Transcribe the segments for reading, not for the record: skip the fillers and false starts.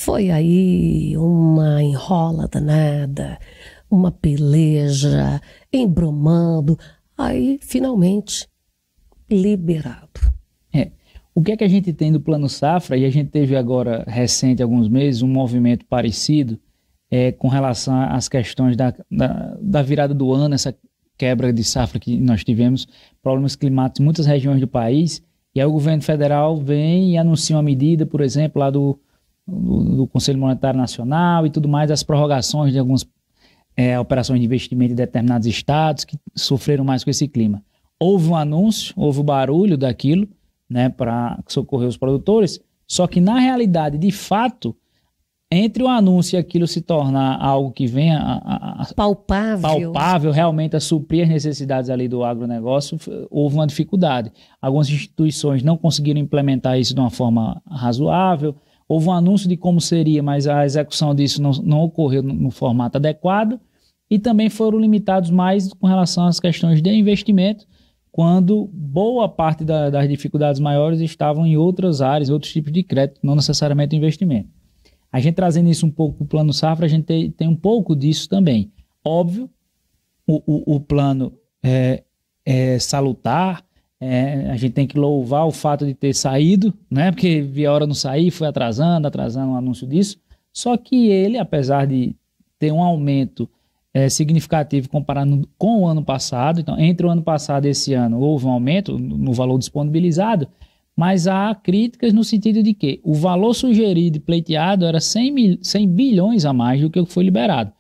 Foi aí uma enrola danada, uma peleja, embromando, aí finalmente liberado. O que é que a gente tem do Plano Safra, e a gente teve agora, recente, alguns meses, um movimento parecido com relação às questões da virada do ano, essa quebra de safra que nós tivemos, problemas climáticos em muitas regiões do país, e aí o governo federal vem e anuncia uma medida, por exemplo, lá do Conselho Monetário Nacional e tudo mais, as prorrogações de algumas operações de investimento em determinados estados que sofreram mais com esse clima. Houve um anúncio, houve o barulho daquilo, né, para socorrer os produtores, só que na realidade, de fato, entre o anúncio e aquilo se tornar algo que venha palpável realmente a suprir as necessidades ali do agronegócio, houve uma dificuldade. Algumas instituições não conseguiram implementar isso de uma forma razoável, houve um anúncio de como seria, mas a execução disso não ocorreu no formato adequado, e também foram limitados mais com relação às questões de investimento, quando boa parte das dificuldades maiores estavam em outras áreas, outros tipos de crédito, não necessariamente investimento. A gente trazendo isso um pouco para o Plano Safra, a gente tem um pouco disso também. Óbvio, o plano é salutar, a gente tem que louvar o fato de ter saído, né? Porque via hora não sair, foi atrasando o anúncio disso, só que ele, apesar de ter um aumento significativo comparado com o ano passado. Então, entre o ano passado e esse ano, houve um aumento no valor disponibilizado, mas há críticas no sentido de que o valor sugerido e pleiteado era 100 bilhões a mais do que o que foi liberado.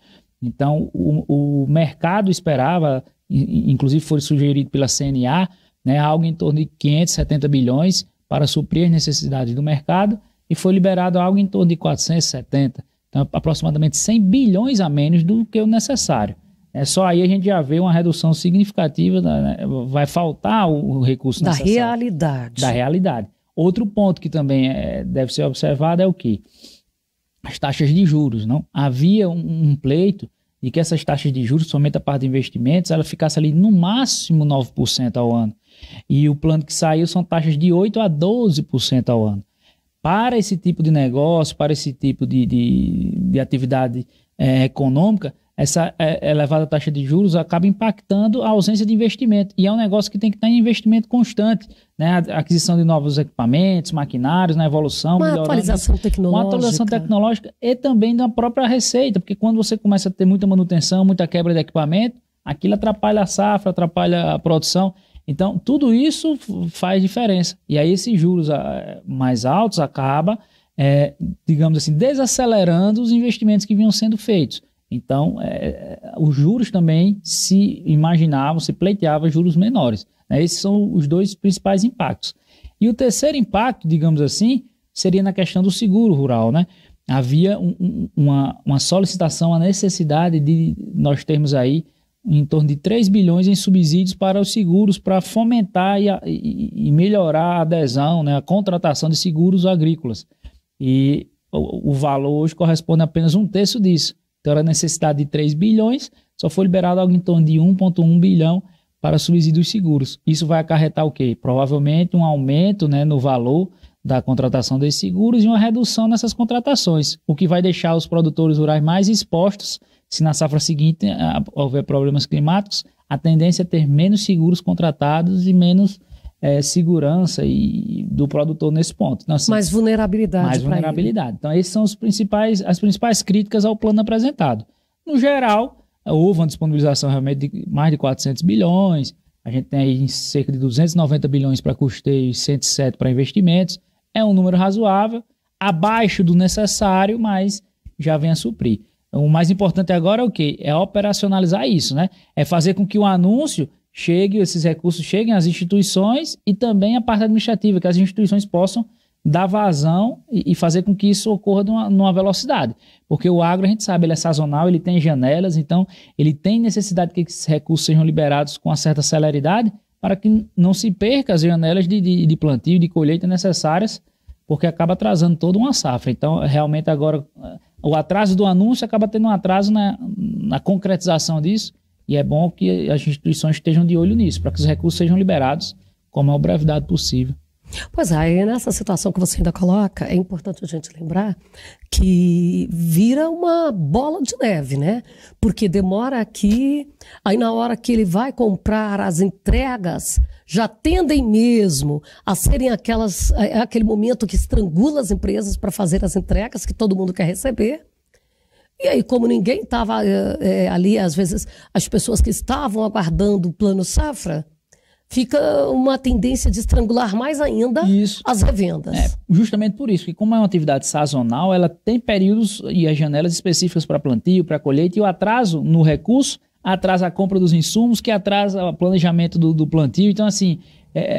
Então, o mercado esperava, inclusive foi sugerido pela CNA, né, algo em torno de 570 bilhões para suprir as necessidades do mercado, e foi liberado algo em torno de 470. Então, aproximadamente 100 bilhões a menos do que o necessário. Só aí a gente já vê uma redução significativa, né? Vai faltar o recurso necessário. Da realidade. Outro ponto que também deve ser observado é o quê? As taxas de juros. Não? Havia um pleito de que essas taxas de juros, somente a parte de investimentos, ela ficasse ali no máximo 9% ao ano. E o plano que saiu são taxas de 8% a 12% ao ano. Para esse tipo de negócio, para esse tipo de atividade econômica, essa elevada taxa de juros acaba impactando a ausência de investimento. E é um negócio que tem que estar em investimento constante, né? A aquisição de novos equipamentos, maquinários, na evolução, uma atualização tecnológica. Uma atualização tecnológica e também da própria receita, porque quando você começa a ter muita manutenção, muita quebra de equipamento, aquilo atrapalha a safra, atrapalha a produção. Então, tudo isso faz diferença. E aí esses juros mais altos acabam, digamos assim, desacelerando os investimentos que vinham sendo feitos. Então, os juros também se imaginavam, se pleiteavam juros menores. Né? Esses são os dois principais impactos. E o terceiro impacto, digamos assim, seria na questão do seguro rural. Né? Havia uma solicitação, a necessidade de nós termos aí em torno de 3 bilhões em subsídios para os seguros, para fomentar e melhorar a adesão, né, a contratação de seguros agrícolas. E o valor hoje corresponde a apenas 1/3 disso. Então era a necessidade de 3 bilhões, só foi liberado algo em torno de 1,1 bilhão para subsídio dos seguros. Isso vai acarretar o quê? Provavelmente um aumento, né, no valor da contratação desses seguros e uma redução nessas contratações, o que vai deixar os produtores rurais mais expostos. Se na safra seguinte houver problemas climáticos, a tendência é ter menos seguros contratados e menos segurança do produtor nesse ponto. Então, assim, mais vulnerabilidade. Mais vulnerabilidade. Então, essas são as principais críticas ao plano apresentado. No geral, houve uma disponibilização realmente de mais de 400 bilhões, a gente tem aí cerca de 290 bilhões para custeio e 107 para investimentos. É um número razoável, abaixo do necessário, mas já vem a suprir. O mais importante agora é o quê? É operacionalizar isso, né? É fazer com que o anúncio chegue, esses recursos cheguem às instituições e também à parte administrativa, que as instituições possam dar vazão e fazer com que isso ocorra numa velocidade. Porque o agro, a gente sabe, ele é sazonal, ele tem janelas, então ele tem necessidade que esses recursos sejam liberados com uma certa celeridade para que não se perca as janelas de plantio, de colheita necessárias, porque acaba atrasando toda uma safra. Então, realmente agora, o atraso do anúncio acaba tendo um atraso na concretização disso, e é bom que as instituições estejam de olho nisso, para que os recursos sejam liberados com a maior brevidade possível. Pois é, e nessa situação que você ainda coloca, é importante a gente lembrar que vira uma bola de neve, né? Porque demora aqui, aí na hora que ele vai comprar, as entregas já tendem mesmo a serem aquele momento que estrangula as empresas para fazer as entregas que todo mundo quer receber. E aí, como ninguém estava ali, às vezes, as pessoas que estavam aguardando o Plano Safra, fica uma tendência de estrangular mais ainda as revendas. Justamente por isso, que como é uma atividade sazonal, ela tem períodos e as janelas específicas para plantio, para colheita, e o atraso no recurso atrasa a compra dos insumos, que atrasa o planejamento do plantio. Então, assim,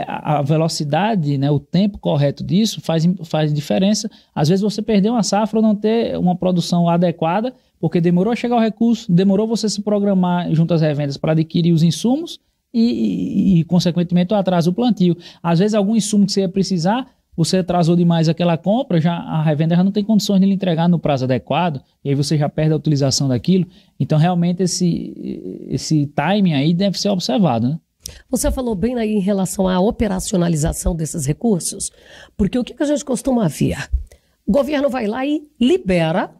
a velocidade, né, o tempo correto disso faz diferença. Às vezes você perdeu uma safra ou não ter uma produção adequada, porque demorou a chegar o recurso, demorou você se programar junto às revendas para adquirir os insumos, e, consequentemente, o atraso do plantio. Às vezes, algum insumo que você ia precisar, você atrasou demais aquela compra, a revenda já não tem condições de lhe entregar no prazo adequado, e aí você já perde a utilização daquilo. Então, realmente, esse timing aí deve ser observado, né? Você falou bem aí em relação à operacionalização desses recursos, porque o que a gente costuma ver? O governo vai lá e libera,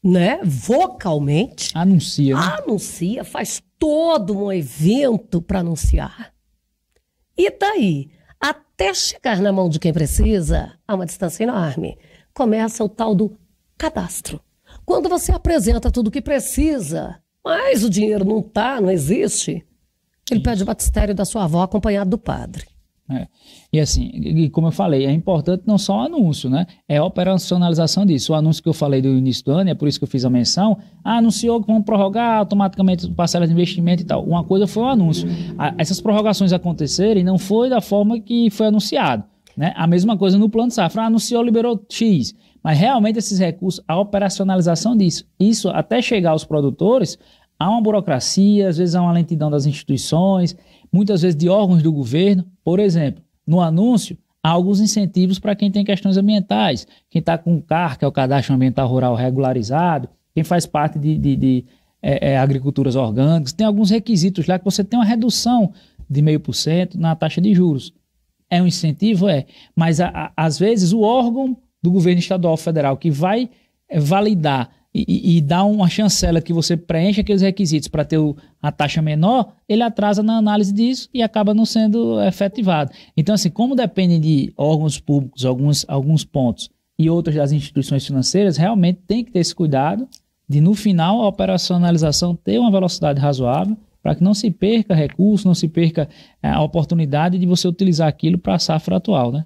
né, vocalmente. Anuncia, né? Anuncia, faz todo um evento para anunciar. E daí, até chegar na mão de quem precisa, há uma distância enorme. Começa o tal do cadastro. Quando você apresenta tudo o que precisa, mas o dinheiro não existe, ele pede o batistério da sua avó acompanhado do padre. E assim, como eu falei, é importante não só o anúncio, né? É a operacionalização disso. O anúncio que eu falei do início do ano, é por isso que eu fiz a menção, anunciou que vão prorrogar automaticamente parcelas de investimento e tal. Uma coisa foi o anúncio. Essas prorrogações acontecerem não foi da forma que foi anunciado, né? A mesma coisa no Plano Safra, anunciou, liberou X. Mas realmente esses recursos, a operacionalização disso, isso até chegar aos produtores, há uma burocracia, às vezes há uma lentidão das instituições, muitas vezes de órgãos do governo. Por exemplo, no anúncio, há alguns incentivos para quem tem questões ambientais. Quem está com o CAR, que é o Cadastro Ambiental Rural Regularizado, quem faz parte de agriculturas orgânicas, tem alguns requisitos lá que você tem uma redução de 0,5% na taxa de juros. É um incentivo? É. Mas, às vezes, o órgão do governo estadual federal que vai validar e dá uma chancela que você preenche aqueles requisitos para ter a taxa menor, ele atrasa na análise disso e acaba não sendo efetivado. Então, assim, como depende de órgãos públicos, alguns pontos, e outros das instituições financeiras, realmente tem que ter esse cuidado de, no final, a operacionalização ter uma velocidade razoável para que não se perca recurso, não se perca a oportunidade de você utilizar aquilo para a safra atual, né?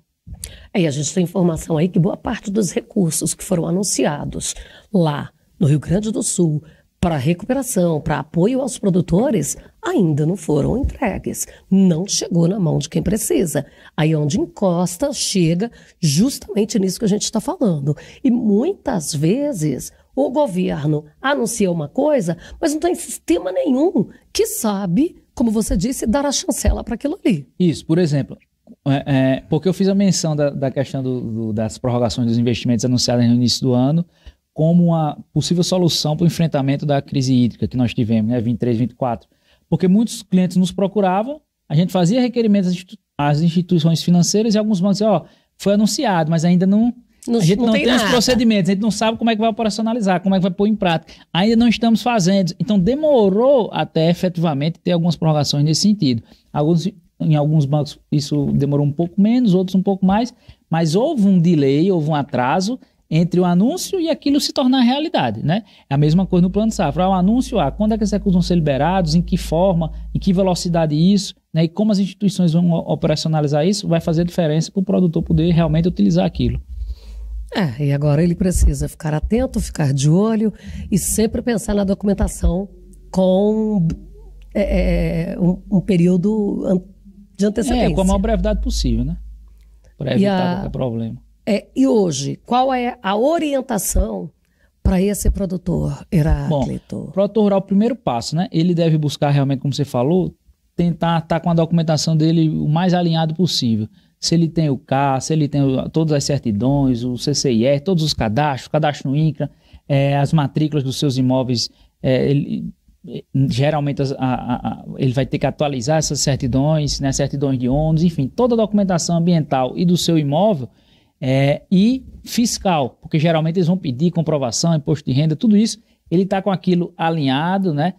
E a gente tem informação aí que boa parte dos recursos que foram anunciados lá no Rio Grande do Sul para recuperação, para apoio aos produtores, ainda não foram entregues. Não chegou na mão de quem precisa. Aí onde encosta, chega justamente nisso que a gente está falando. E muitas vezes o governo anuncia uma coisa, mas não tem sistema nenhum que sabe, como você disse, dar a chancela para aquilo ali. Isso, por exemplo, porque eu fiz a menção da questão das prorrogações dos investimentos anunciadas no início do ano como uma possível solução para o enfrentamento da crise hídrica que nós tivemos, né, 23, 24. Porque muitos clientes nos procuravam, a gente fazia requerimentos às instituições financeiras e alguns bancos diziam, foi anunciado, mas ainda a gente não tem os procedimentos, a gente não sabe como é que vai operacionalizar, como é que vai pôr em prática. Ainda não estamos fazendo. Então demorou até efetivamente ter algumas prorrogações nesse sentido. Em alguns bancos isso demorou um pouco menos, outros um pouco mais, mas houve um delay, houve um atraso entre o anúncio e aquilo se tornar realidade, né? É a mesma coisa no Plano Safra. O anúncio, quando é que esses recursos vão ser liberados, em que forma, em que velocidade isso, né? E como as instituições vão operacionalizar isso, vai fazer diferença para o produtor poder realmente utilizar aquilo. E agora ele precisa ficar atento, ficar de olho e sempre pensar na documentação com um período de antecedência. Com a maior brevidade possível, né? Para evitar qualquer problema. E hoje, qual é a orientação para esse produtor, Heráclito? Bom, o produtor rural, o primeiro passo, né? Ele deve buscar realmente, como você falou, tentar estar com a documentação dele o mais alinhado possível. Se ele tem o CAR, se ele tem todas as certidões, o CCIR, todos os cadastros, cadastro no INCRA, as matrículas dos seus imóveis geralmente ele vai ter que atualizar essas certidões, né, certidões de ônus, enfim, toda a documentação ambiental e do seu imóvel e fiscal, porque geralmente eles vão pedir comprovação, imposto de renda, tudo isso, ele está com aquilo alinhado, né,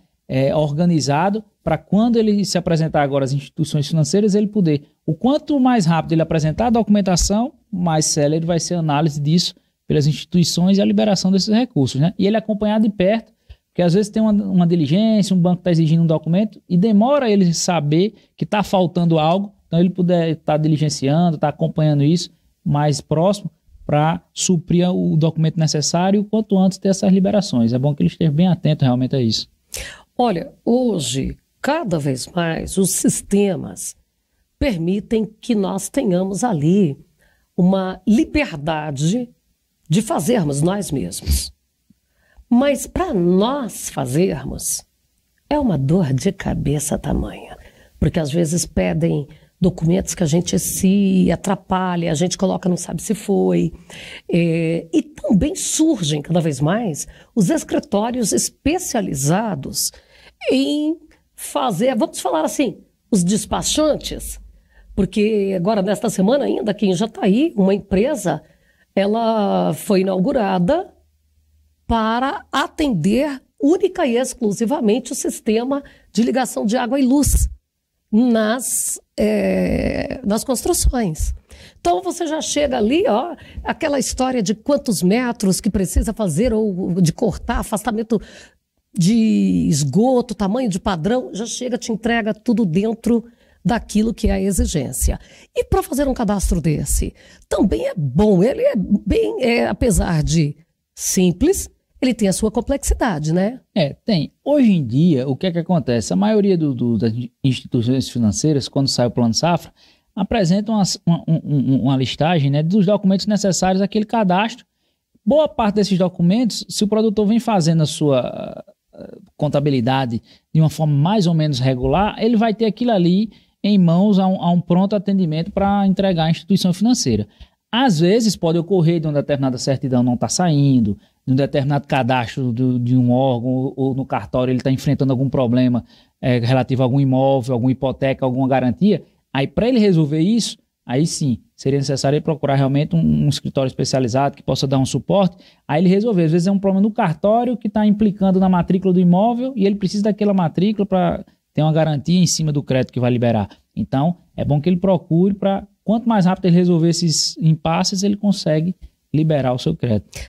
organizado, para quando ele se apresentar agora às instituições financeiras, ele poder, o quanto mais rápido ele apresentar a documentação, mais célere vai ser a análise disso pelas instituições e a liberação desses recursos, né? E ele acompanhar de perto, porque às vezes tem uma diligência, um banco está exigindo um documento e demora ele saber que está faltando algo, então ele puder estar diligenciando, estar acompanhando isso mais próximo para suprir o documento necessário e o quanto antes ter essas liberações. É bom que ele esteja bem atento realmente a isso. Olha, hoje, cada vez mais, os sistemas permitem que nós tenhamos ali uma liberdade de fazermos nós mesmos. Mas para nós fazermos, é uma dor de cabeça tamanha. Porque às vezes pedem documentos que a gente se atrapalha, a gente coloca, não sabe se foi. E também surgem cada vez mais os escritórios especializados em fazer, vamos falar assim, os despachantes. Porque agora, nesta semana ainda, aqui em Jataí, uma empresa, ela foi inaugurada para atender única e exclusivamente o sistema de ligação de água e luz nas construções. Então você já chega ali, ó, aquela história de quantos metros que precisa fazer ou de cortar, afastamento de esgoto, tamanho de padrão, já chega, te entrega tudo dentro daquilo que é a exigência. E para fazer um cadastro desse, também é bom, ele é bem, apesar de simples, ele tem a sua complexidade, né? Tem. Hoje em dia, o que é que acontece? A maioria das instituições financeiras, quando sai o Plano Safra, apresentam uma listagem, né, dos documentos necessários àquele cadastro. Boa parte desses documentos, se o produtor vem fazendo a sua contabilidade de uma forma mais ou menos regular, ele vai ter aquilo ali em mãos a um pronto atendimento para entregar à instituição financeira. Às vezes pode ocorrer de uma determinada certidão não estar saindo, de um determinado cadastro de um órgão ou no cartório ele está enfrentando algum problema relativo a algum imóvel, alguma hipoteca, alguma garantia. Aí para ele resolver isso, aí sim, seria necessário ele procurar realmente um escritório especializado que possa dar um suporte. Aí ele resolver, às vezes é um problema no cartório que está implicando na matrícula do imóvel e ele precisa daquela matrícula para ter uma garantia em cima do crédito que vai liberar. Então, é bom que ele procure para, quanto mais rápido ele resolver esses impasses, ele consegue liberar o seu crédito.